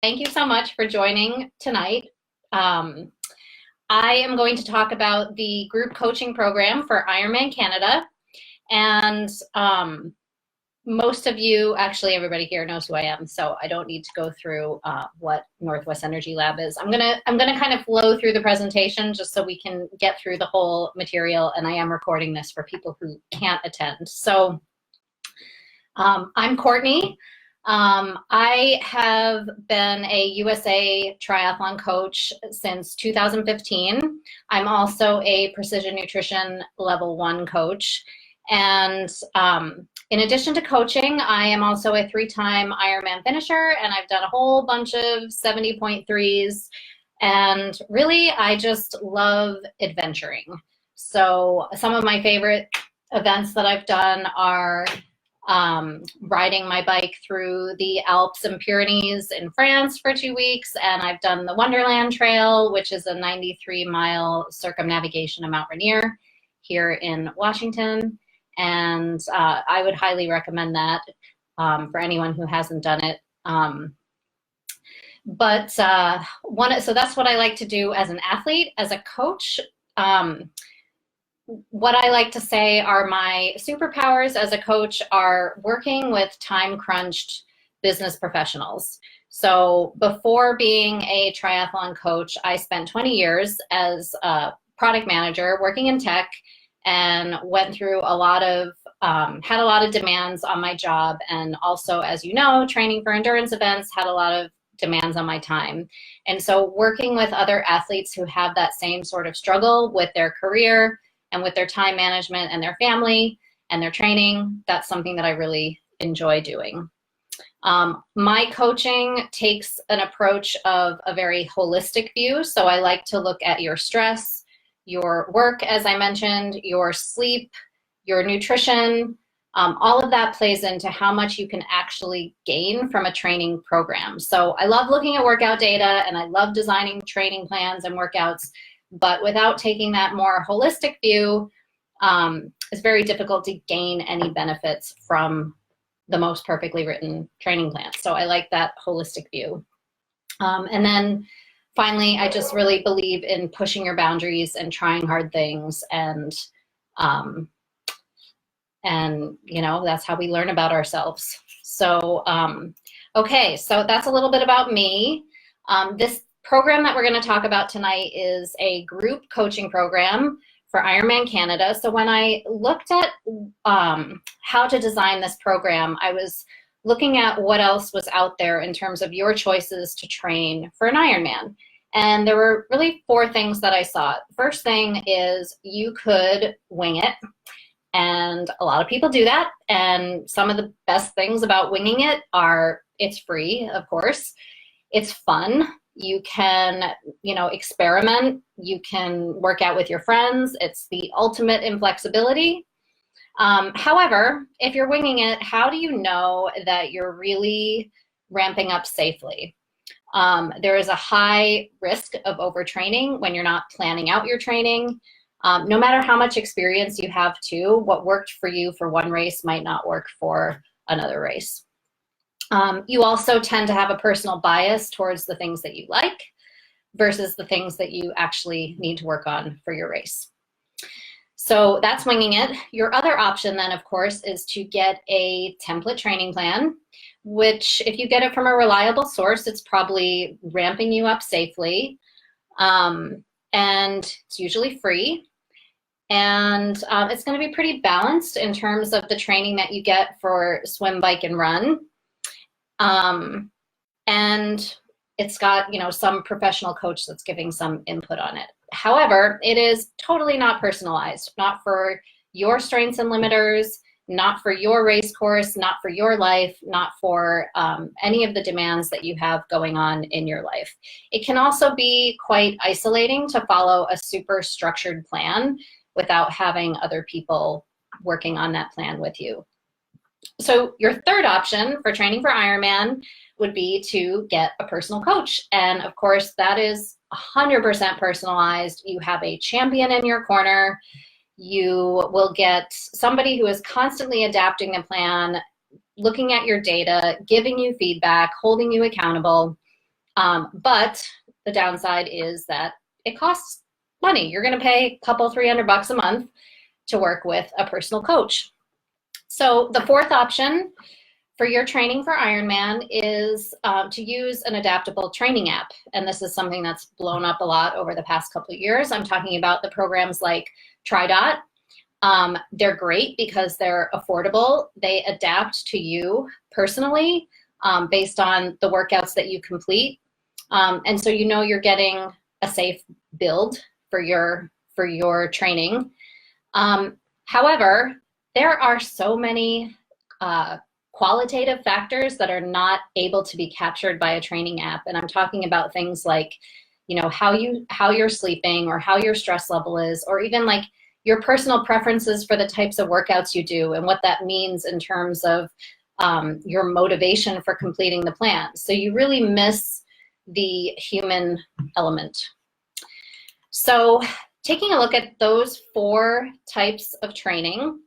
Thank you so much for joining tonight. I am going to talk about the group coaching program for Ironman Canada. And most of you, actually everybody here knows who I am, so I don't need to go through what Northwest Energy Lab is. I'm gonna kind of flow through the presentation just so we can get through the whole material, and I am recording this for people who can't attend. So I'm Courtney. I have been a USA triathlon coach since 2015. I'm also a precision nutrition level 1 coach. And in addition to coaching, I am also a 3-time Ironman finisher, and I've done a whole bunch of 70.3s. And really, I just love adventuring. So some of my favorite events that I've done are riding my bike through the Alps and Pyrenees in France for 2 weeks, and I've done the Wonderland Trail, which is a 93-mile circumnavigation of Mount Rainier here in Washington, and I would highly recommend that for anyone who hasn't done it. So that's what I like to do as an athlete. As a coach, what I like to say are my superpowers as a coach are working with time-crunched business professionals. So before being a triathlon coach, I spent 20 years as a product manager working in tech, and went through a lot of, had a lot of demands on my job. And also, as you know, training for endurance events had a lot of demands on my time. And so working with other athletes who have that same sort of struggle with their career and with their time management and their family and their training, that's something that I really enjoy doing. My coaching takes an approach of a very holistic view. So I like to look at your stress, your work, as I mentioned, your sleep, your nutrition. All of that plays into how much you can actually gain from a training program. So I love looking at workout data, and I love designing training plans and workouts. But without taking that more holistic view, it's very difficult to gain any benefits from the most perfectly written training plan. So I like that holistic view. And then finally, I just really believe in pushing your boundaries and trying hard things. And you know, that's how we learn about ourselves. So, okay, so that's a little bit about me. This program that we're going to talk about tonight is a group coaching program for Ironman Canada. So when I looked at how to design this program, I was looking at what else was out there in terms of your choices to train for an Ironman. And there were really 4 things that I saw. First thing is you could wing it. And a lot of people do that. And some of the best things about winging it are it's free, of course. It's fun. You can, you know, experiment. You can work out with your friends. It's the ultimate in flexibility. However, if you're winging it, how do you know that you're really ramping up safely? There is a high risk of overtraining when you're not planning out your training. No matter how much experience you have too, what worked for you for one race might not work for another race. You also tend to have a personal bias towards the things that you like versus the things that you actually need to work on for your race. So that's winging it. Your other option then, of course, is to get a template training plan, which if you get it from a reliable source, it's probably ramping you up safely. And it's usually free. And it's going to be pretty balanced in terms of the training that you get for swim, bike, and run. And it's got, you know, some professional coach that's giving some input on it. However, it is totally not personalized, not for your strengths and limiters, not for your race course, not for your life, not for any of the demands that you have going on in your life. It can also be quite isolating to follow a super structured plan without having other people working on that plan with you. So your third option for training for Ironman would be to get a personal coach. And of course, that is 100% personalized. You have a champion in your corner. You will get somebody who is constantly adapting the plan, looking at your data, giving you feedback, holding you accountable. But the downside is that it costs money. You're going to pay a couple, $300 a month to work with a personal coach. So the fourth option for your training for Ironman is to use an adaptable training app. And this is something that's blown up a lot over the past couple of years. I'm talking about the programs like TriDot. They're great because they're affordable. They adapt to you personally based on the workouts that you complete. And so you know you're getting a safe build for your training. However, there are so many qualitative factors that are not able to be captured by a training app. And I'm talking about things like, how you're sleeping, or how your stress level is, or even like your personal preferences for the types of workouts you do and what that means in terms of your motivation for completing the plan. So you really miss the human element. So taking a look at those 4 types of training,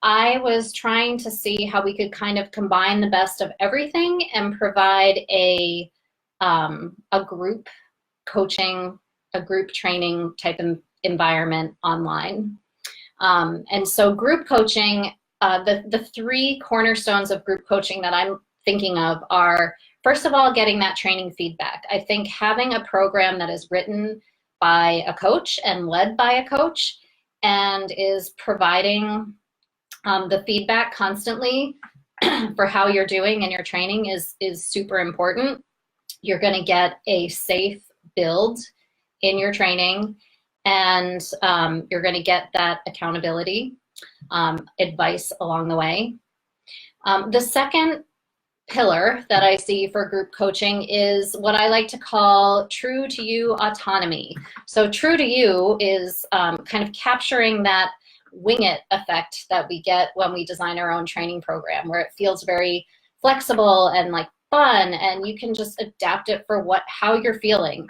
I was trying to see how we could kind of combine the best of everything and provide a group coaching, a group training type of environment online. And so group coaching, the 3 cornerstones of group coaching that I'm thinking of are, first of all, getting that training feedback. I think having a program that is written by a coach and led by a coach and is providing the feedback constantly for how you're doing in your training is super important. You're going to get a safe build in your training, and you're going to get that accountability, advice along the way. The second pillar that I see for group coaching is what I like to call true to you autonomy. So true to you is kind of capturing that wing it effect that we get when we design our own training program, where it feels very flexible and like fun, and you can just adapt it for how you're feeling.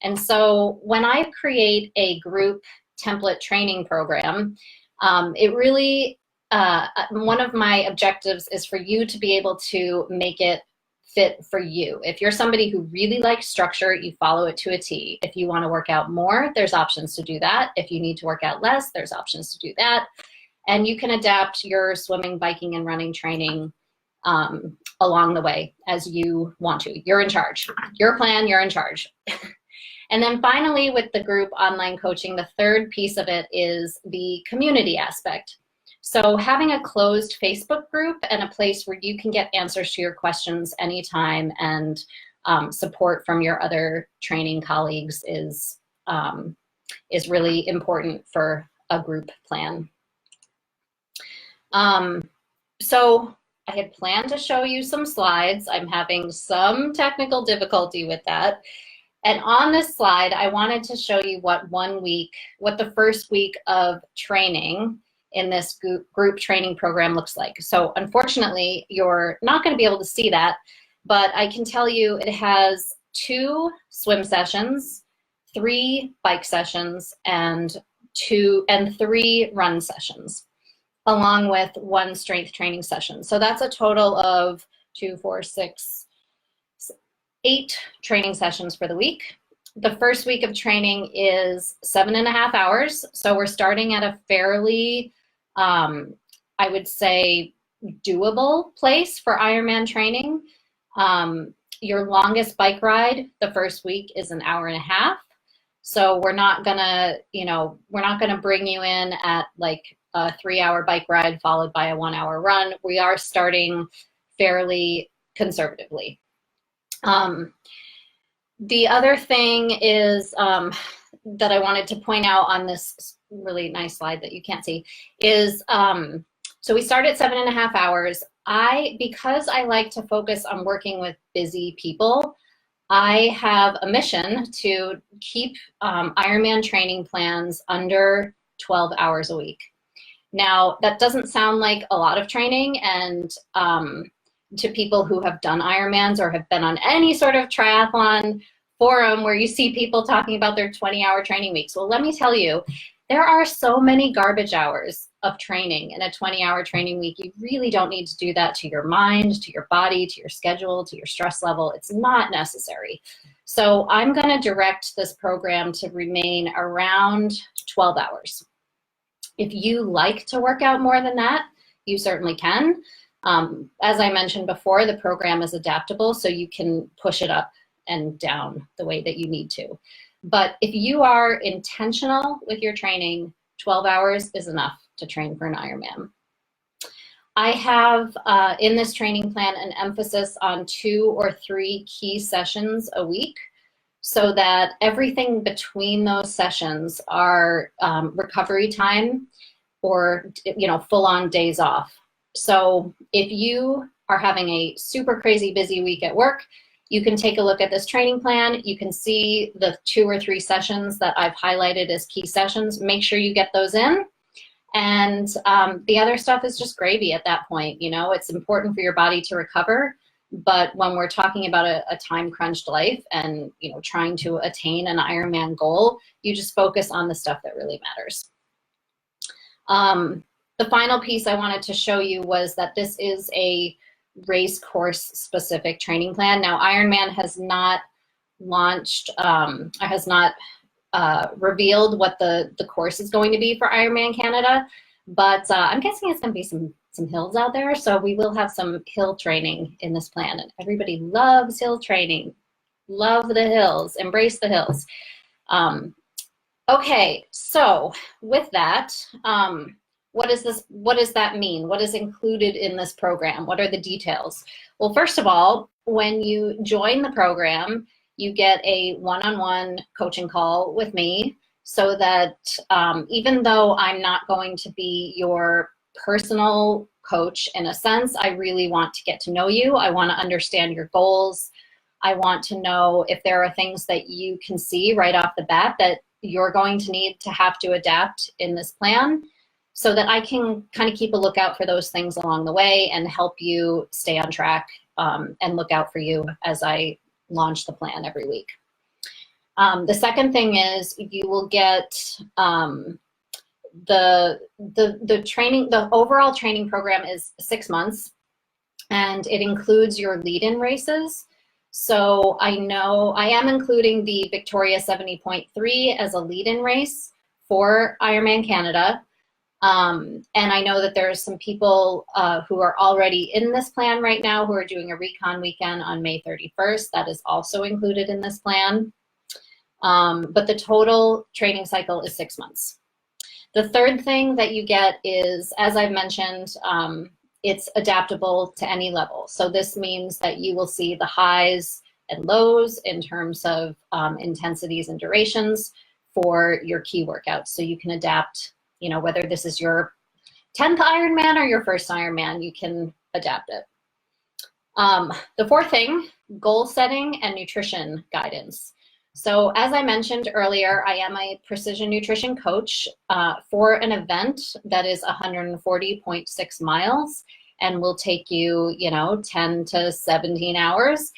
And so when I create a group template training program, it really, one of my objectives is for you to be able to make it fit for you. If you're somebody who really likes structure, you follow it to a T. If you want to work out more, there's options to do that. If you need to work out less, there's options to do that. And you can adapt your swimming, biking, and running training along the way as you want to. You're in charge. Your plan, you're in charge. And then finally, with the group online coaching, the third piece of it is the community aspect. So having a closed Facebook group and a place where you can get answers to your questions anytime and support from your other training colleagues is really important for a group plan. So I had planned to show you some slides. I'm having some technical difficulty with that. And on this slide, I wanted to show you what the first week of training in this group training program looks like. So unfortunately, you're not going to be able to see that, but I can tell you it has 2 swim sessions, 3 bike sessions, and 3 run sessions, along with 1 strength training session. So that's a total of 2, 4, 6, 8 training sessions for the week. The first week of training is 7.5 hours. So we're starting at a fairly, I would say, doable place for Ironman training. Your longest bike ride the first week is 1.5 hours. So we're not gonna, we're not gonna bring you in at like a 3-hour bike ride followed by a 1-hour run. We are starting fairly conservatively. The other thing is that I wanted to point out on this really nice slide that you can't see is, so we start at 7.5 hours. Because I like to focus on working with busy people, I have a mission to keep Ironman training plans under 12 hours a week. Now, that doesn't sound like a lot of training, and to people who have done Ironmans or have been on any sort of triathlon forum where you see people talking about their 20-hour training weeks. Well, let me tell you, there are so many garbage hours of training in a 20-hour training week. You really don't need to do that to your mind, to your body, to your schedule, to your stress level. It's not necessary. So I'm going to direct this program to remain around 12 hours. If you like to work out more than that, you certainly can. As I mentioned before, the program is adaptable, so you can push it up and down the way that you need to. But if you are intentional with your training, 12 hours is enough to train for an Ironman. I have in this training plan an emphasis on 2 or 3 key sessions a week, so that everything between those sessions are recovery time or full-on days off. So if you are having a super crazy busy week at work, you can take a look at this training plan. You can see the 2 or 3 sessions that I've highlighted as key sessions. Make sure you get those in. And the other stuff is just gravy at that point. It's important for your body to recover. But when we're talking about a time-crunched life and trying to attain an Ironman goal, you just focus on the stuff that really matters. The final piece I wanted to show you was that this is a race course specific training plan. Now, Ironman has not launched, has not revealed what the course is going to be for Ironman Canada, but I'm guessing it's going to be some hills out there. So we will have some hill training in this plan, and everybody loves hill training. Love the hills, embrace the hills. Okay, so with that, what does that mean? What is included in this program? What are the details? Well, first of all, when you join the program, you get a one-on-one coaching call with me, so that even though I'm not going to be your personal coach in a sense, I really want to get to know you. I want to understand your goals. I want to know if there are things that you can see right off the bat that you're going to need to have to adapt in this plan, so that I can kind of keep a lookout for those things along the way and help you stay on track and look out for you as I launch the plan every week. The second thing is you will get the training. The overall training program is 6 months, and it includes your lead-in races. So I know I am including the Victoria 70.3 as a lead-in race for Ironman Canada. And I know that there's some people who are already in this plan right now who are doing a recon weekend on May 31st. That is also included in this plan. But the total training cycle is 6 months. The third thing that you get is, as I've mentioned, it's adaptable to any level. So this means that you will see the highs and lows in terms of intensities and durations for your key workouts. So you can adapt, whether this is your 10th Ironman or your first Ironman, you can adapt it. The fourth thing, goal setting and nutrition guidance. So as I mentioned earlier, I am a precision nutrition coach for an event that is 140.6 miles and will take you, 10 to 17 hours.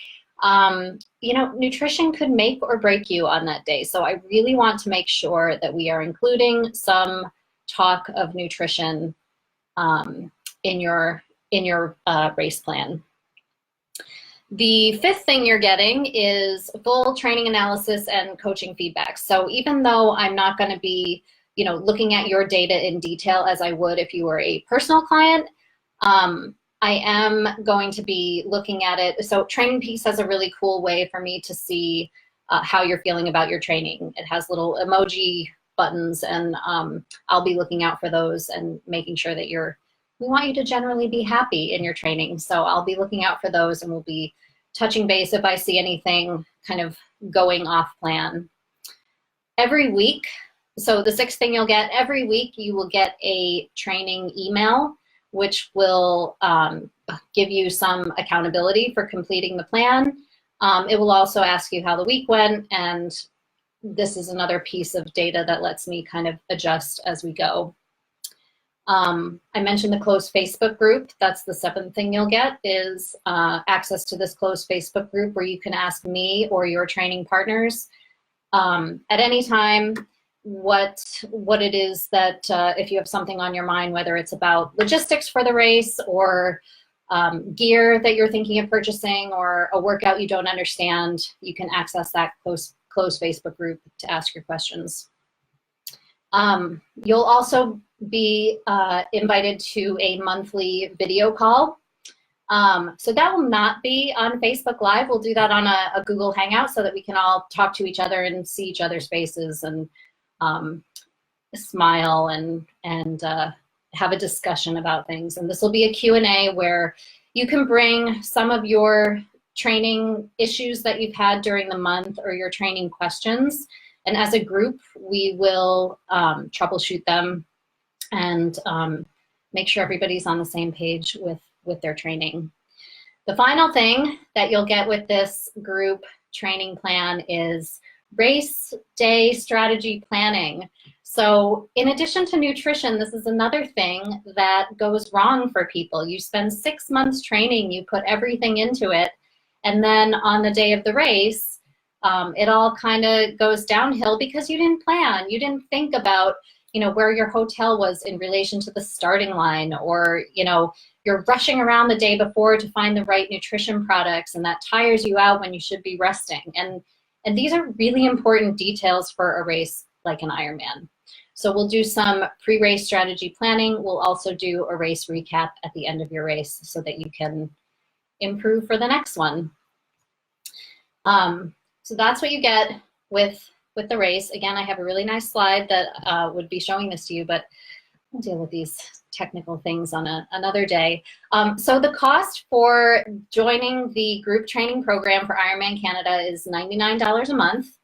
Nutrition could make or break you on that day. So I really want to make sure that we are including some talk of nutrition in your race plan. The fifth thing you're getting is full training analysis and coaching feedback. So even though I'm not going to be, looking at your data in detail as I would if you were a personal client, I am going to be looking at it. So Training Peaks has a really cool way for me to see how you're feeling about your training. It has little emoji buttons, and I'll be looking out for those and making sure that we want you to generally be happy in your training. So I'll be looking out for those, and we'll be touching base if I see anything kind of going off plan. Every week, so the sixth thing you'll get, every week you will get a training email, which will give you some accountability for completing the plan. It will also ask you how the week went, and this is another piece of data that lets me kind of adjust as we go. I mentioned the closed Facebook group. That's the seventh thing you'll get, is access to this closed Facebook group where you can ask me or your training partners at any time what it is that, if you have something on your mind, whether it's about logistics for the race or gear that you're thinking of purchasing or a workout you don't understand, you can access that closed Facebook group to ask your questions. You'll also be invited to a monthly video call. So that will not be on Facebook Live. We'll do that on a Google Hangout so that we can all talk to each other and see each other's faces and smile and have a discussion about things. And this will be a Q&A where you can bring some of your training issues that you've had during the month or your training questions. And as a group, we will troubleshoot them and make sure everybody's on the same page with their training. The final thing that you'll get with this group training plan is race day strategy planning. So in addition to nutrition, this is another thing that goes wrong for people. You spend 6 months training, you put everything into it, and then on the day of the race, it all kind of goes downhill because you didn't plan. You didn't think about, where your hotel was in relation to the starting line, or, you're rushing around the day before to find the right nutrition products, and that tires you out when you should be resting. And these are really important details for a race like an Ironman. So we'll do some pre-race strategy planning. We'll also do a race recap at the end of your race so that you can improve for the next one. So that's what you get with the race. Again, I have a really nice slide that would be showing this to you, but we'll deal with these technical things on another day. So the cost for joining the group training program for Ironman Canada is $99 a month.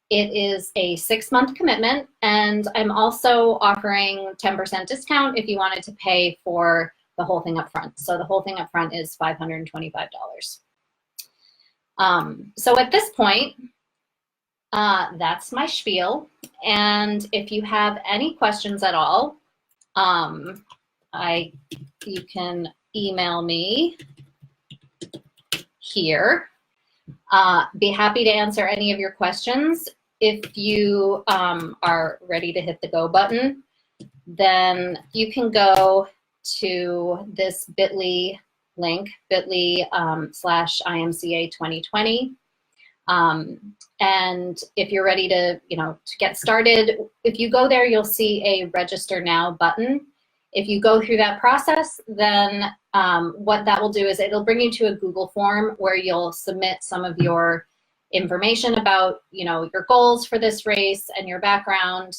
It is a 6-month commitment, and I'm also offering 10% discount if you wanted to pay for the whole thing up front. So the whole thing up front is $525. So at this point, that's my spiel. And if you have any questions at all, you can email me here. Be happy to answer any of your questions. If you are ready to hit the go button, then you can go to this bit.ly link, bit.ly/IMCA2020. And if you're ready to get started, if you go there, you'll see a register now button. If you go through that process, then what that will do is it'll bring you to a Google form where you'll submit some of your information about your goals for this race and your background.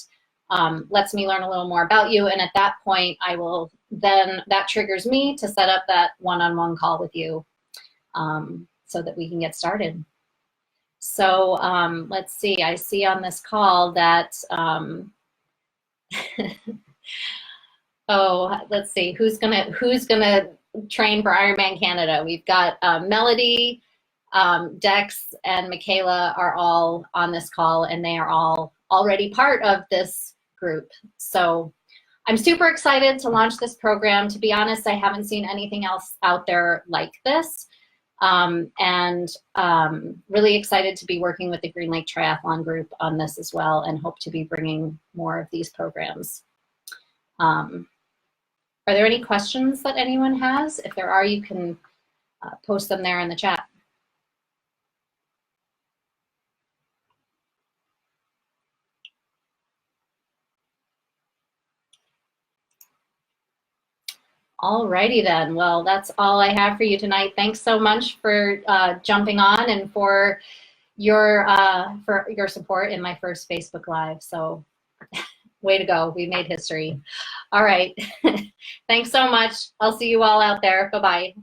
Lets me learn a little more about you, and at that point that triggers me to set up that one-on-one call with you so that we can get started. So let's see, I see on this call that oh, let's see, who's gonna train for Ironman Canada? We've got Melody, Dex, and Michaela are all on this call, and they are all already part of this group. So I'm super excited to launch this program. To be honest, I haven't seen anything else out there like this. And really excited to be working with the Green Lake Triathlon Group on this as well, and hope to be bringing more of these programs. Are there any questions that anyone has? If there are, you can post them there in the chat. Alrighty then. Well, that's all I have for you tonight. Thanks so much for jumping on and for your support in my first Facebook Live. So way to go. We made history. All right. Thanks so much. I'll see you all out there. Bye-bye.